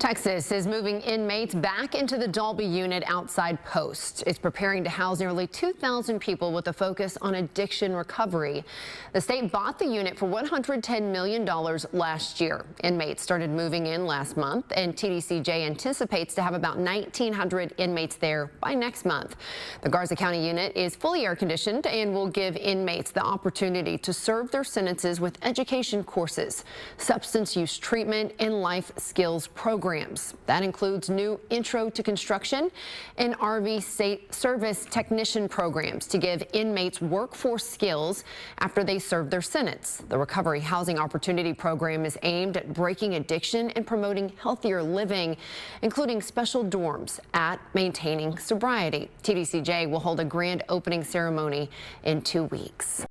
Texas is moving inmates back into the Dalby unit outside Post. It's preparing to house nearly 2,000 people with a focus on addiction recovery. The state bought the unit for $110 million last year. Inmates started moving in last month, and TDCJ anticipates to have about 1,900 inmates there by next month. The Garza County unit is fully air conditioned and will give inmates the opportunity to serve their sentences with education courses, substance use treatment, and life skills programs. That includes new intro to construction and RV service technician programs to give inmates workforce skills after they serve their sentence. The Recovery Housing Opportunity Program is aimed at breaking addiction and promoting healthier living, including special dorms at maintaining sobriety. TDCJ will hold a grand opening ceremony in 2 weeks.